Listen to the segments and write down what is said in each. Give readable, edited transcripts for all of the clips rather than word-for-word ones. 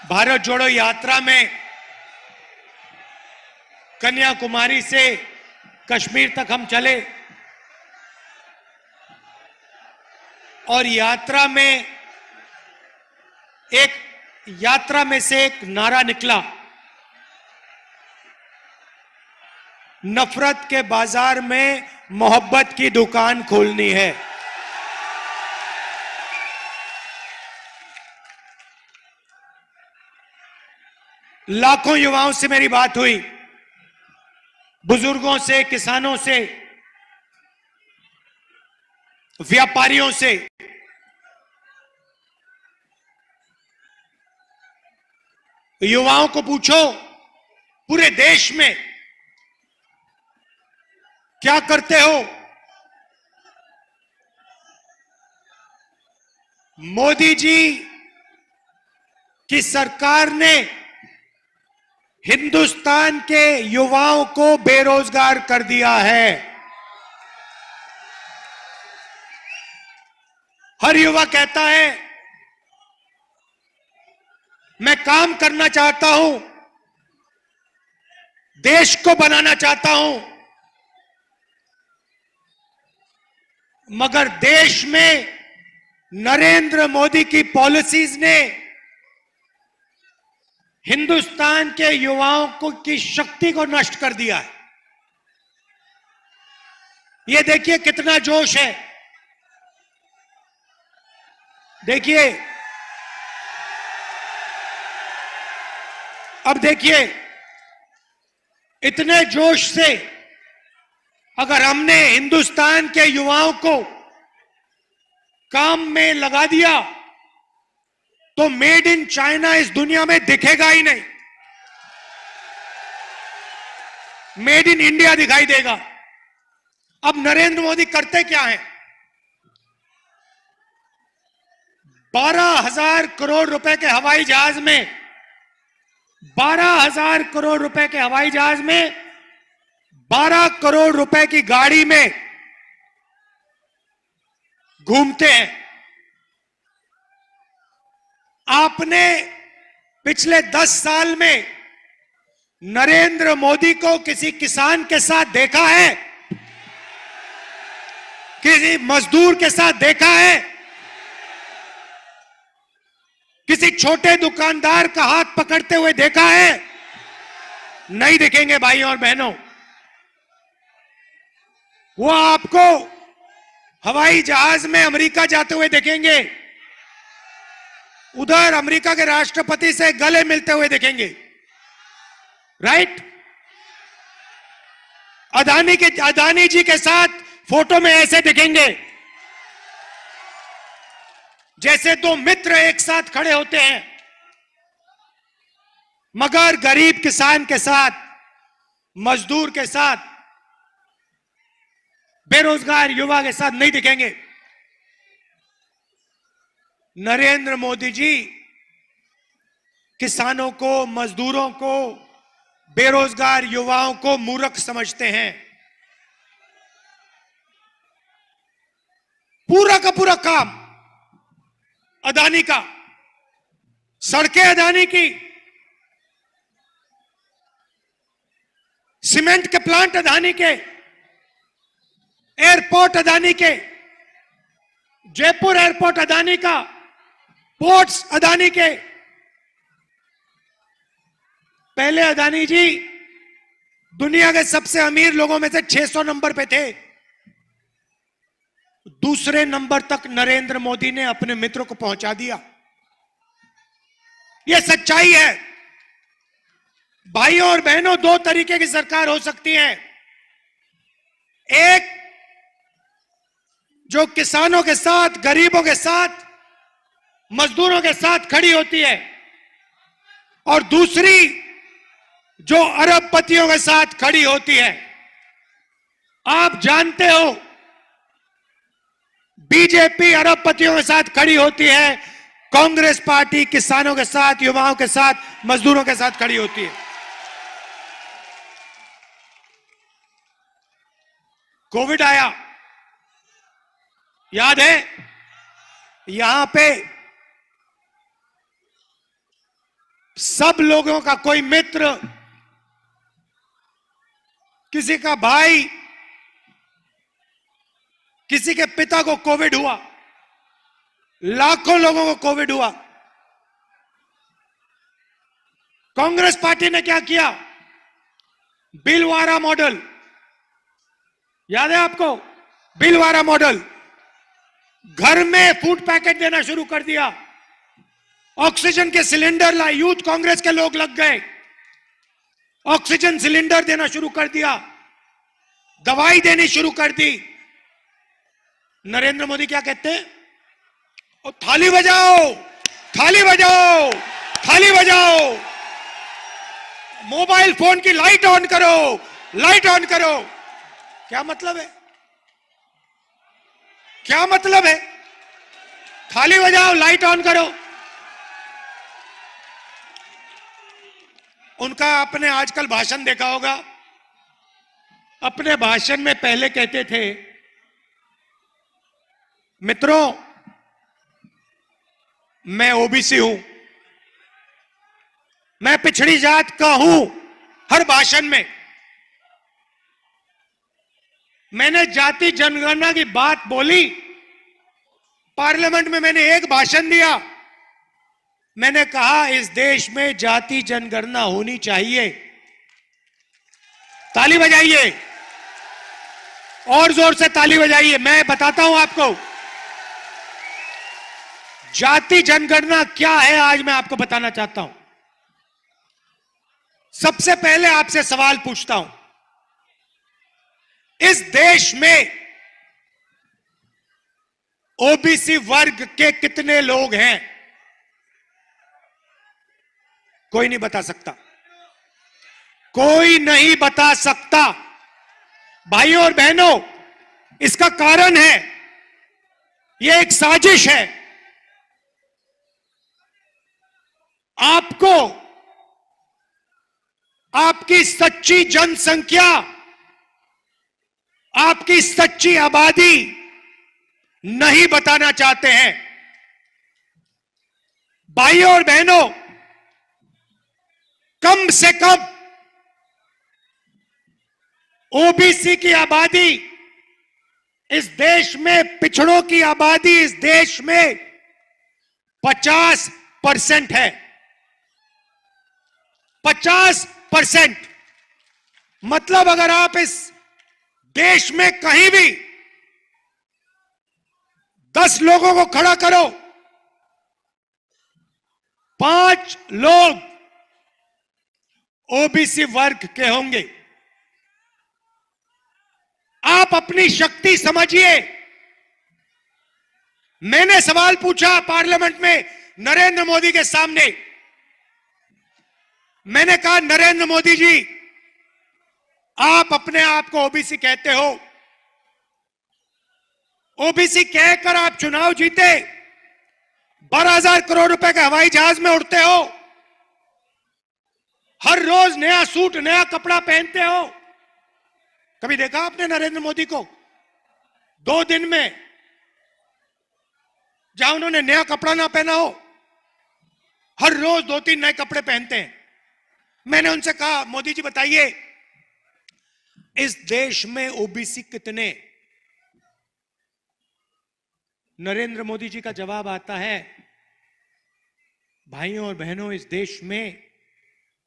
भारत जोड़ो यात्रा में कन्याकुमारी से कश्मीर तक हम चले और यात्रा में से एक नारा निकला, नफरत के बाजार में मोहब्बत की दुकान खोलनी है। लाखों युवाओं से मेरी बात हुई, बुजुर्गों से, किसानों से, व्यापारियों से। युवाओं को पूछो पूरे देश में क्या करते हो? मोदी जी की सरकार ने हिंदुस्तान के युवाओं को बेरोजगार कर दिया है। हर युवा कहता है मैं काम करना चाहता हूं, देश को बनाना चाहता हूं, मगर देश में नरेंद्र मोदी की पॉलिसीज ने हिंदुस्तान के युवाओं को की शक्ति को नष्ट कर दिया है। ये देखिए कितना जोश है, देखिए। अब देखिए, इतने जोश से अगर हमने हिंदुस्तान के युवाओं को काम में लगा दिया तो मेड इन चाइना इस दुनिया में दिखेगा ही नहीं, मेड इन इंडिया दिखाई देगा। अब नरेंद्र मोदी करते क्या हैं? 12,000 करोड़ रुपए के हवाई जहाज में 12,000 करोड़ रुपए के हवाई जहाज में 12 करोड़ रुपए की गाड़ी में घूमते हैं। आपने पिछले 10 साल में नरेंद्र मोदी को किसी किसान के साथ देखा है? किसी मजदूर के साथ देखा है? किसी छोटे दुकानदार का हाथ पकड़ते हुए देखा है? नहीं दिखेंगे भाइयों और बहनों। वो आपको हवाई जहाज में अमेरिका जाते हुए देखेंगे, उधर अमेरिका के राष्ट्रपति से गले मिलते हुए देखेंगे, राइट? अदानी जी के साथ फोटो में ऐसे दिखेंगे जैसे दो मित्र एक साथ खड़े होते हैं, मगर गरीब किसान के साथ, मजदूर के साथ, बेरोजगार युवा के साथ नहीं दिखेंगे। नरेंद्र मोदी जी किसानों को, मजदूरों को, बेरोजगार युवाओं को मूर्ख समझते हैं। पूरा का पूरा काम अदानी का, सड़कें अदानी की, सीमेंट के प्लांट अदानी के, एयरपोर्ट अदानी के, जयपुर एयरपोर्ट अदानी का, पोर्ट्स अदानी के। पहले अदानी जी दुनिया के सबसे अमीर लोगों में से 600 नंबर पे थे, दूसरे नंबर तक नरेंद्र मोदी ने अपने मित्र को पहुंचा दिया। यह सच्चाई है भाइयों और बहनों। दो तरीके की सरकार हो सकती है, एक जो किसानों के साथ, गरीबों के साथ, मजदूरों के साथ खड़ी होती है, और दूसरी जो अरबपतियों के साथ खड़ी होती है। आप जानते हो बीजेपी अरबपतियों के साथ खड़ी होती है, कांग्रेस पार्टी किसानों के साथ, युवाओं के साथ, मजदूरों के साथ खड़ी होती है। कोविड आया, याद है? यहां पे सब लोगों का कोई मित्र, किसी का भाई, किसी के पिता को कोविड हुआ, लाखों लोगों को कोविड हुआ। कांग्रेस पार्टी ने क्या किया? भीलवाड़ा मॉडल, याद है आपको? भीलवाड़ा मॉडल, घर में फूड पैकेट देना शुरू कर दिया, ऑक्सीजन के सिलेंडर लाए, यूथ कांग्रेस के लोग लग गए, ऑक्सीजन सिलेंडर देना शुरू कर दिया, दवाई देनी शुरू कर दी। नरेंद्र मोदी क्या कहते हैं? ओ थाली बजाओ, थाली बजाओ, थाली बजाओ, मोबाइल फोन की लाइट ऑन करो, लाइट ऑन करो। क्या मतलब है? क्या मतलब है? थाली बजाओ, लाइट ऑन करो। उनका आपने आजकल भाषण देखा होगा। अपने भाषण में पहले कहते थे, मित्रों मैं ओबीसी हूं, मैं पिछड़ी जात का हूं। हर भाषण में मैंने जाति जनगणना की बात बोली। पार्लियामेंट में मैंने एक भाषण दिया, मैंने कहा इस देश में जाति जनगणना होनी चाहिए। ताली बजाइए, और जोर से ताली बजाइए। मैं बताता हूं आपको जाति जनगणना क्या है, आज मैं आपको बताना चाहता हूं। सबसे पहले आपसे सवाल पूछता हूं, इस देश में ओबीसी वर्ग के कितने लोग हैं? कोई नहीं बता सकता, कोई नहीं बता सकता। भाइयों और बहनों, इसका कारण है, यह एक साजिश है। आपको आपकी सच्ची जनसंख्या, आपकी सच्ची आबादी नहीं बताना चाहते हैं। भाइयों और बहनों, कम से कम ओबीसी की आबादी इस देश में, पिछड़ों की आबादी इस देश में 50% है। 50%। मतलब अगर आप इस देश में कहीं भी 10 लोगों को खड़ा करो, 5 लोग ओबीसी वर्ग के होंगे। आप अपनी शक्ति समझिए। मैंने सवाल पूछा पार्लियामेंट में नरेंद्र मोदी के सामने। मैंने कहा, नरेंद्र मोदी जी, आप अपने आप को ओबीसी कहते हो, ओबीसी कहकर आप चुनाव जीते, 12,000 करोड़ रुपए के हवाई जहाज में उड़ते हो, हर रोज नया सूट नया कपड़ा पहनते हो। कभी देखा आपने नरेंद्र मोदी को 2 दिन में जहां उन्होंने नया कपड़ा ना पहना हो? हर रोज 2-3 नए कपड़े पहनते हैं। मैंने उनसे कहा, मोदी जी बताइए, इस देश में ओबीसी कितने? नरेंद्र मोदी जी का जवाब आता है, भाइयों और बहनों, इस देश में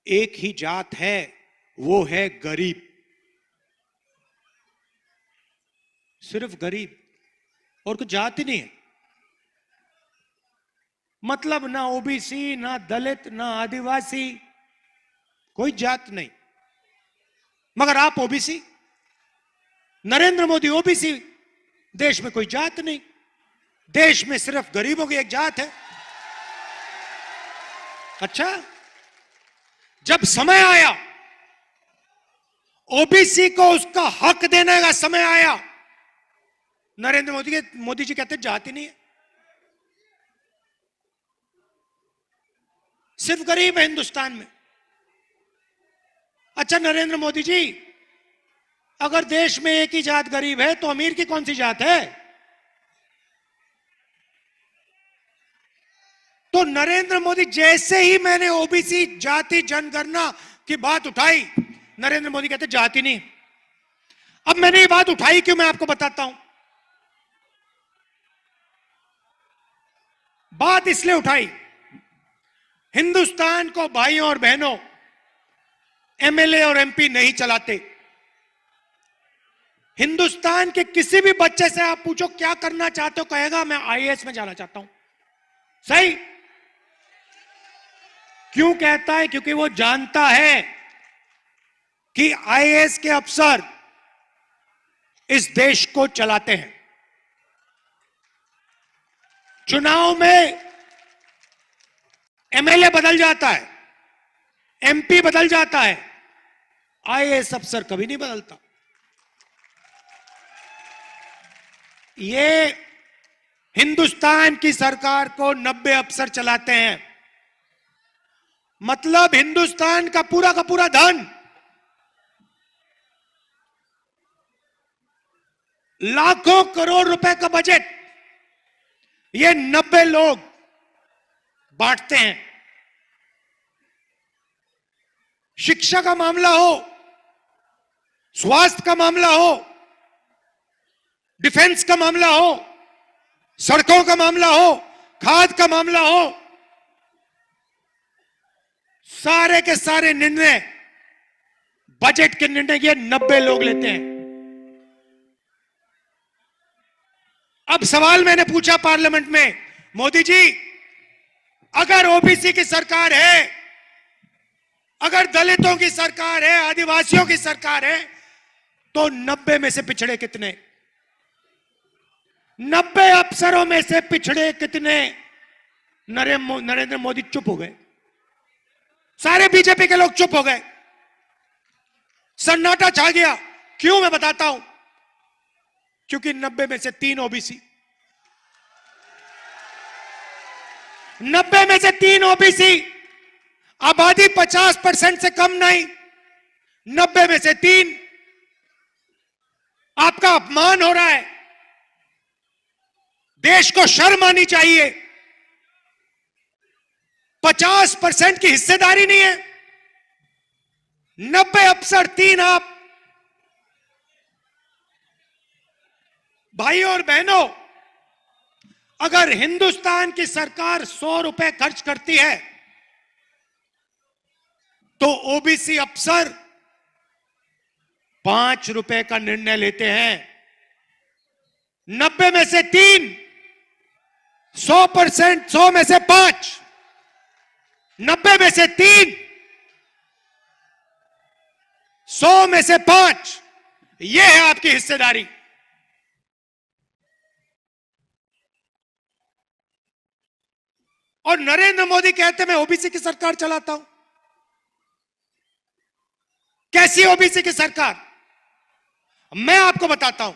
एक ही जात है, वो है गरीब। सिर्फ गरीब, और कुछ जात ही नहीं है। मतलब ना ओबीसी, ना दलित, ना आदिवासी, कोई जात नहीं। मगर आप ओबीसी, नरेंद्र मोदी ओबीसी। देश में कोई जात नहीं, देश में सिर्फ गरीबों की एक जात है। अच्छा, जब समय आया, ओबीसी को उसका हक देने का समय आया, नरेंद्र मोदी जी कहते जाति नहीं है, सिर्फ गरीब है हिंदुस्तान में। अच्छा नरेंद्र मोदी जी, अगर देश में एक ही जात गरीब है तो अमीर की कौन सी जात है? तो नरेंद्र मोदी, जैसे ही मैंने ओबीसी जाति जनगणना की बात उठाई, नरेंद्र मोदी कहते जाति नहीं। अब मैंने ये बात उठाई क्यों, मैं आपको बताता हूं। बात इसलिए उठाई, हिंदुस्तान को भाइयों और बहनों एमएलए और एमपी नहीं चलाते। हिंदुस्तान के किसी भी बच्चे से आप पूछो क्या करना चाहते हो, कहेगा मैं आईएएस में जाना चाहता हूं। सही क्यों कहता है? क्योंकि वो जानता है कि आईएएस के अफसर इस देश को चलाते हैं। चुनाव में एमएलए बदल जाता है, एमपी बदल जाता है, आईएएस अफसर कभी नहीं बदलता। ये हिंदुस्तान की सरकार को 90 अफसर चलाते हैं। मतलब हिंदुस्तान का पूरा धन लाखों करोड़ रुपए का बजट ये 90 लोग बांटते हैं। शिक्षा का मामला हो, स्वास्थ्य का मामला हो, डिफेंस का मामला हो, सड़कों का मामला हो, खाद का मामला हो, सारे के सारे निर्णय, बजट के निर्णय ये 90 लोग लेते हैं। अब सवाल मैंने पूछा पार्लियामेंट में, मोदी जी अगर ओबीसी की सरकार है, अगर दलितों की सरकार है, आदिवासियों की सरकार है, तो 90 में से पिछड़े कितने? 90 अफसरों में से पिछड़े कितने? नरेंद्र मोदी चुप हो गए। सारे बीजेपी के लोग चुप हो गए, सन्नाटा छा गया। क्यों, मैं बताता हूं। क्योंकि 90 में से 3 ओबीसी, 90 में से 3 ओबीसी, आबादी 50% से कम नहीं, 90 में से 3। आपका अपमान हो रहा है, देश को शर्म आनी चाहिए। 50% की हिस्सेदारी नहीं है, 90 अफसर, 3 आप। भाइयों और बहनों, अगर हिंदुस्तान की सरकार 100 रुपए खर्च करती है तो ओबीसी अफसर 5 रुपए का निर्णय लेते हैं। 90 में से 3, 100%, 100 में से 5, 90 में से 3, 100 में से 5, यह है आपकी हिस्सेदारी। और नरेंद्र मोदी कहते मैं ओबीसी की सरकार चलाता हूं। कैसी ओबीसी की सरकार? मैं आपको बताता हूं।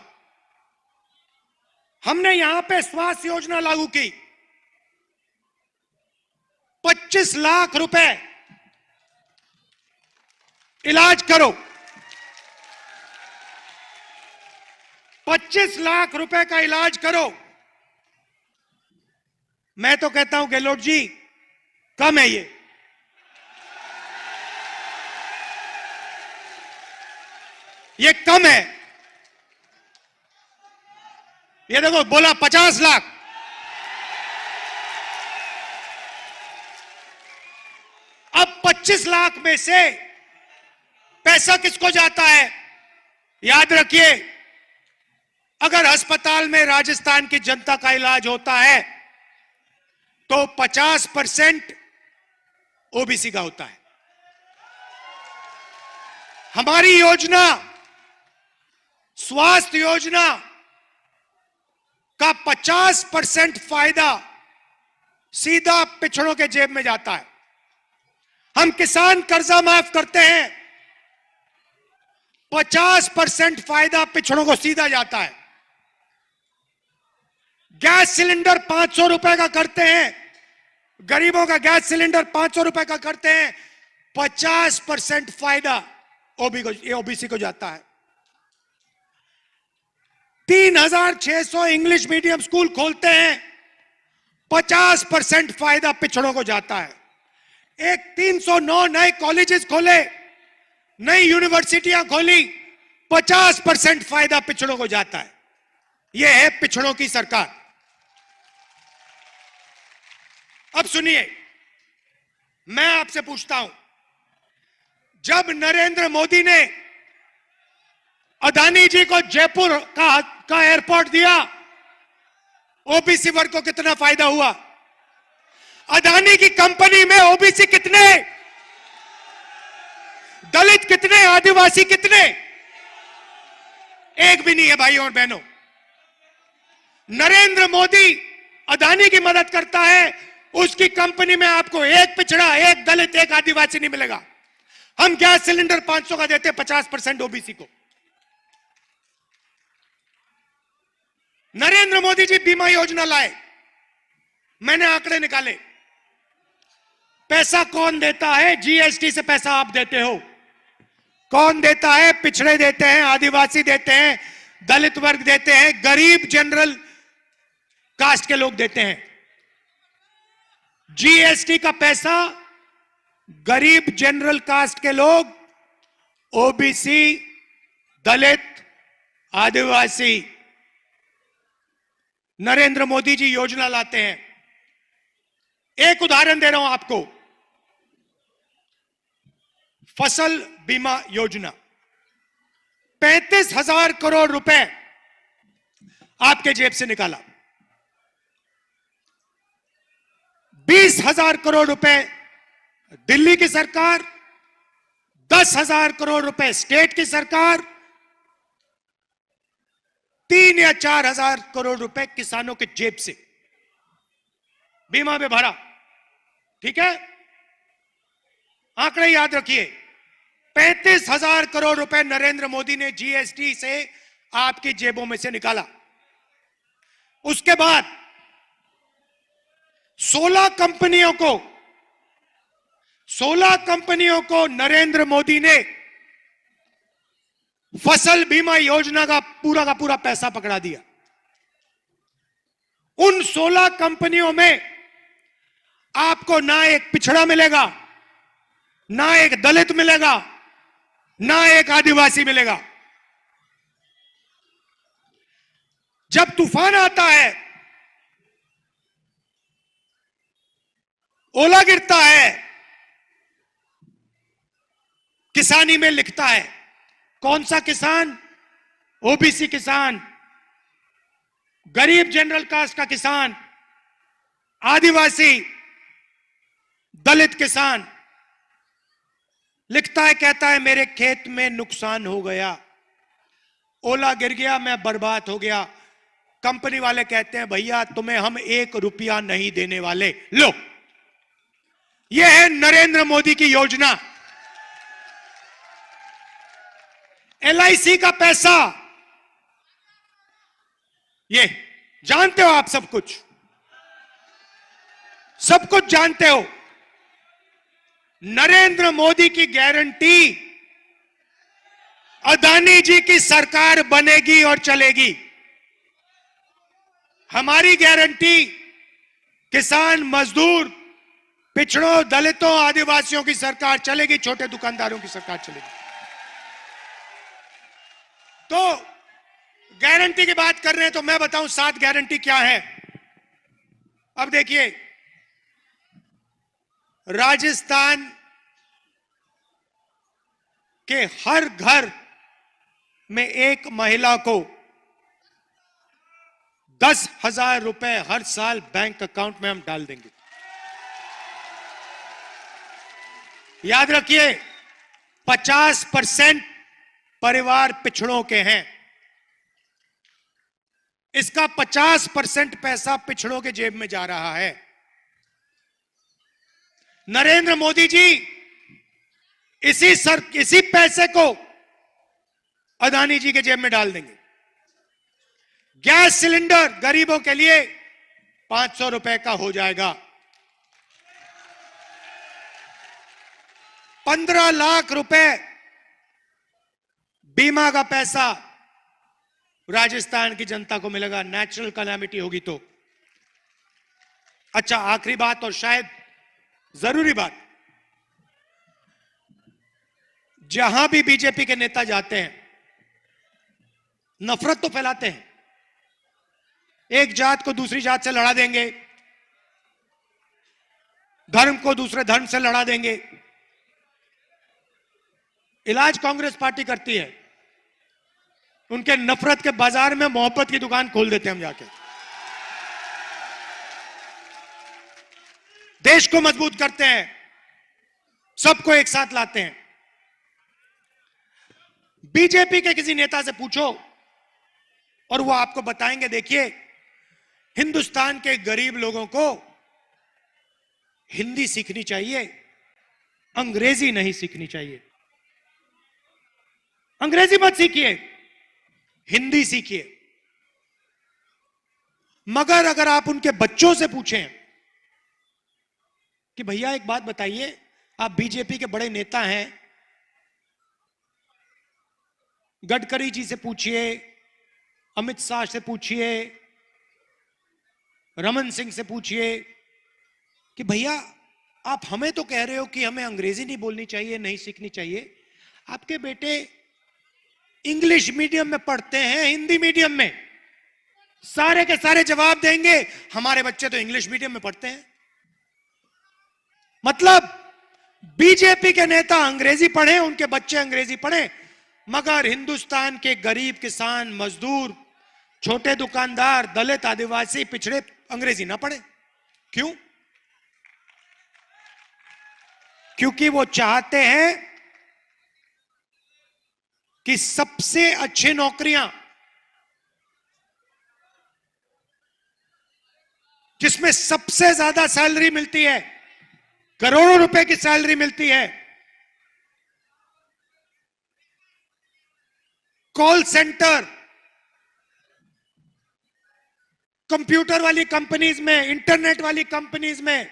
हमने यहां पे स्वास्थ्य योजना लागू की, 25 लाख रुपए इलाज करो, 25 लाख रुपए का इलाज करो। मैं तो कहता हूं गहलोत जी, कम है ये कम है। ये देखो, बोला 50 लाख, अब 25 लाख में से पैसा किसको जाता है? याद रखिए, अगर अस्पताल में राजस्थान की जनता का इलाज होता है तो 50% ओबीसी का होता है। हमारी योजना, स्वास्थ्य योजना का 50% फायदा सीधा पिछड़ों के जेब में जाता है। हम किसान कर्जा माफ करते हैं, 50% फायदा पिछड़ों को सीधा जाता है। गैस सिलेंडर 500 रुपए का करते हैं, गरीबों का गैस सिलेंडर 500 रुपए का करते हैं, 50% फायदा ओबीसी को जाता है। 3600 इंग्लिश मीडियम स्कूल खोलते हैं, 50% फायदा पिछड़ों को जाता है। एक 309 नए कॉलेजेस खोले, नई यूनिवर्सिटियां खोली, 50% फायदा पिछड़ों को जाता है। यह है पिछड़ों की सरकार। अब सुनिए, मैं आपसे पूछता हूं, जब नरेंद्र मोदी ने अदानी जी को जयपुर का एयरपोर्ट दिया, ओबीसी वर्ग को कितना फायदा हुआ? अदानी की कंपनी में ओबीसी कितने, दलित कितने, आदिवासी कितने? एक भी नहीं है भाइयों और बहनों। नरेंद्र मोदी अदानी की मदद करता है, उसकी कंपनी में आपको एक पिछड़ा, एक दलित, एक आदिवासी नहीं मिलेगा। हम गैस सिलेंडर 500 का देते हैं 50% ओबीसी को। नरेंद्र मोदी जी बीमा योजना लाए, मैंने आंकड़े निकाले। पैसा कौन देता है? जीएसटी से पैसा आप देते हो। कौन देता है? पिछड़े देते हैं, आदिवासी देते हैं, दलित वर्ग देते हैं, गरीब जनरल कास्ट के लोग देते हैं। जीएसटी का पैसा गरीब जनरल कास्ट के लोग, ओबीसी, दलित, आदिवासी, नरेंद्र मोदी जी योजना लाते हैं। एक उदाहरण दे रहा हूं आपको, फसल बीमा योजना, 35,000 करोड़ रुपए आपके जेब से निकाला, 20,000 करोड़ रुपए दिल्ली की सरकार, 10,000 करोड़ रुपए स्टेट की सरकार, 3 या 4,000 करोड़ रुपए किसानों के जेब से बीमा में भरा। ठीक है, आंकड़े याद रखिए। 35,000 करोड़ रुपए नरेंद्र मोदी ने जीएसटी से आपकी जेबों में से निकाला। उसके बाद 16 कंपनियों को नरेंद्र मोदी ने फसल बीमा योजना का पूरा पैसा पकड़ा दिया। उन 16 कंपनियों में आपको ना एक पिछड़ा मिलेगा, ना एक दलित मिलेगा, ना एक आदिवासी मिलेगा। जब तूफान आता है, ओला गिरता है, किसानी में लिखता है कौन सा किसान? ओबीसी किसान, गरीब जनरल कास्ट का किसान, आदिवासी, दलित किसान लिखता है, कहता है मेरे खेत में नुकसान हो गया, ओला गिर गया, मैं बर्बाद हो गया। कंपनी वाले कहते हैं भैया तुम्हें हम 1 रुपया नहीं देने वाले, लो। यह है नरेंद्र मोदी की योजना। एलआईसी का पैसा, ये जानते हो आप, सब कुछ जानते हो। नरेंद्र मोदी की गारंटी, अदानी जी की सरकार बनेगी और चलेगी। हमारी गारंटी किसान, मजदूर, पिछड़ों, दलितों, आदिवासियों की सरकार चलेगी, छोटे दुकानदारों की सरकार चलेगी। तो गारंटी की बात कर रहे हैं तो मैं बताऊं 7 गारंटी क्या है। अब देखिए, राजस्थान के हर घर में एक महिला को 10,000 रुपए हर साल बैंक अकाउंट में हम डाल देंगे। याद रखिए, 50% परिवार पिछड़ों के हैं। इसका 50% पैसा पिछड़ों के जेब में जा रहा है। नरेंद्र मोदी जी इसी पैसे को अदानी जी के जेब में डाल देंगे। गैस सिलेंडर गरीबों के लिए 500 रुपए का हो जाएगा। 15 लाख रुपए बीमा का पैसा राजस्थान की जनता को मिलेगा, नेचुरल कैलामिटी होगी तो। अच्छा, आखिरी बात और शायद जरूरी बात, जहां भी बीजेपी के नेता जाते हैं नफरत तो फैलाते हैं। एक जात को दूसरी जात से लड़ा देंगे, धर्म को दूसरे धर्म से लड़ा देंगे। इलाज कांग्रेस पार्टी करती है, उनके नफरत के बाजार में मोहब्बत की दुकान खोल देते हैं हम जाके। देश को मजबूत करते हैं, सबको एक साथ लाते हैं। बीजेपी के किसी नेता से पूछो और वो आपको बताएंगे, देखिए हिंदुस्तान के गरीब लोगों को हिंदी सीखनी चाहिए, अंग्रेजी नहीं सीखनी चाहिए। अंग्रेजी मत सीखिए, हिंदी सीखिए। मगर अगर आप उनके बच्चों से पूछें कि भैया एक बात बताइए, आप बीजेपी के बड़े नेता हैं, गडकरी जी से पूछिए, अमित शाह से पूछिए, रमन सिंह से पूछिए कि भैया आप हमें तो कह रहे हो कि हमें अंग्रेजी नहीं बोलनी चाहिए, नहीं सीखनी चाहिए, आपके बेटे इंग्लिश मीडियम में पढ़ते हैं, हिंदी मीडियम में? सारे के सारे जवाब देंगे, हमारे बच्चे तो इंग्लिश मीडियम में पढ़ते हैं। मतलब बीजेपी के नेता अंग्रेजी पढ़े, उनके बच्चे अंग्रेजी पढ़े, मगर हिंदुस्तान के गरीब किसान, मजदूर, छोटे दुकानदार, दलित, आदिवासी, पिछड़े अंग्रेजी ना पढ़े। क्यों? क्योंकि वो चाहते हैं कि सबसे अच्छी नौकरियां, जिसमें सबसे ज्यादा सैलरी मिलती है, करोड़ों रुपए की सैलरी मिलती है, कॉल सेंटर, कंप्यूटर वाली कंपनीज में, इंटरनेट वाली कंपनीज में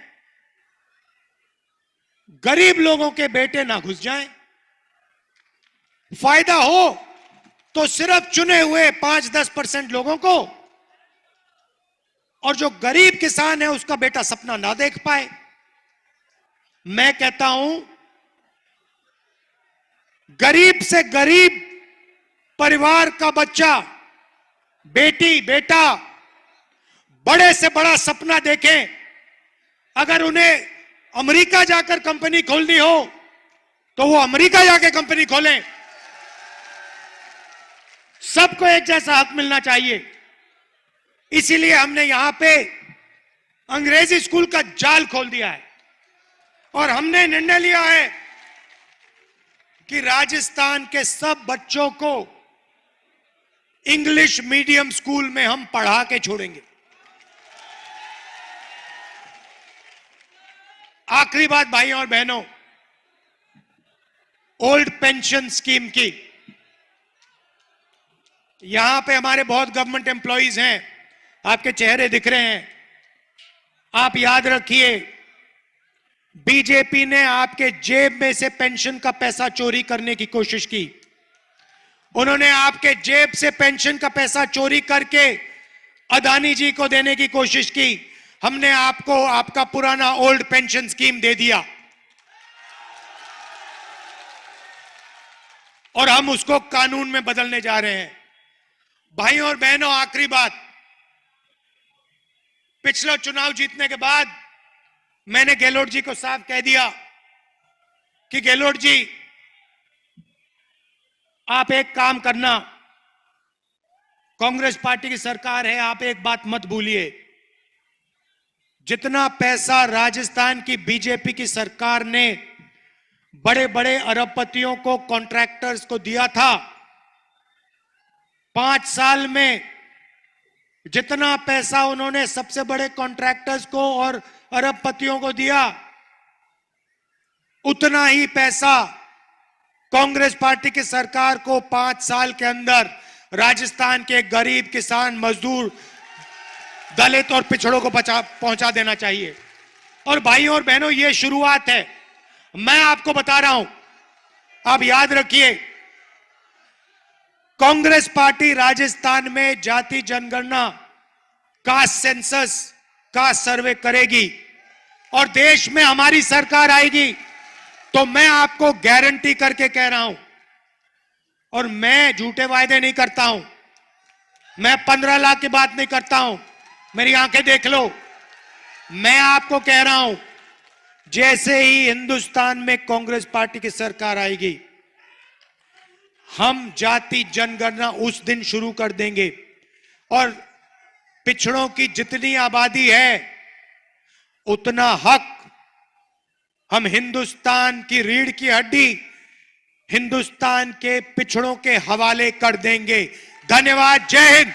गरीब लोगों के बेटे ना घुस जाएं। फायदा हो तो सिर्फ चुने हुए 5-10% लोगों को, और जो गरीब किसान है उसका बेटा सपना ना देख पाए। मैं कहता हूं, गरीब से गरीब परिवार का बच्चा, बेटी, बेटा बड़े से बड़ा सपना देखें। अगर उन्हें अमेरिका जाकर कंपनी खोलनी हो तो वो अमेरिका जाकर कंपनी खोलें। सबको एक जैसा हक मिलना चाहिए। इसीलिए हमने यहां पे अंग्रेजी स्कूल का जाल खोल दिया है और हमने निर्णय लिया है कि राजस्थान के सब बच्चों को इंग्लिश मीडियम स्कूल में हम पढ़ा के छोड़ेंगे। आखिरी बात भाइयों और बहनों, ओल्ड पेंशन स्कीम की। यहां पे हमारे बहुत गवर्नमेंट एम्प्लॉइज हैं, आपके चेहरे दिख रहे हैं। आप याद रखिए, बीजेपी ने आपके जेब में से पेंशन का पैसा चोरी करने की कोशिश की। उन्होंने आपके जेब से पेंशन का पैसा चोरी करके अदानी जी को देने की कोशिश की। हमने आपको आपका पुराना ओल्ड पेंशन स्कीम दे दिया और हम उसको कानून में बदलने जा रहे हैं। भाइयों और बहनों, आखिरी बात, पिछला चुनाव जीतने के बाद मैंने गहलोत जी को साफ कह दिया कि गहलोत जी, आप एक काम करना, कांग्रेस पार्टी की सरकार है, आप एक बात मत भूलिए, जितना पैसा राजस्थान की बीजेपी की सरकार ने बड़े बड़े अरबपतियों को, कॉन्ट्रैक्टर्स को दिया था, 5 साल में जितना पैसा उन्होंने सबसे बड़े कॉन्ट्रैक्टर्स को और अरबपतियों को दिया, उतना ही पैसा कांग्रेस पार्टी की सरकार को 5 साल के अंदर राजस्थान के गरीब किसान, मजदूर, दलित और पिछड़ों को पहुंचा देना चाहिए। और भाइयों और बहनों, यह शुरुआत है। मैं आपको बता रहा हूं, आप याद रखिए, कांग्रेस पार्टी राजस्थान में जाति जनगणना, कास्ट सेंसस का सर्वे करेगी और देश में हमारी सरकार आएगी, तो मैं आपको गारंटी करके कह रहा हूं, और मैं झूठे वायदे नहीं करता हूं, मैं 15 लाख की बात नहीं करता हूं, मेरी आंखें देख लो। मैं आपको कह रहा हूं, जैसे ही हिंदुस्तान में कांग्रेस पार्टी की सरकार आएगी, हम जाति जनगणना उस दिन शुरू कर देंगे और पिछड़ों की जितनी आबादी है उतना हक हम हिंदुस्तान की रीढ़ की हड्डी हिंदुस्तान के पिछड़ों के हवाले कर देंगे। धन्यवाद। जय हिंद।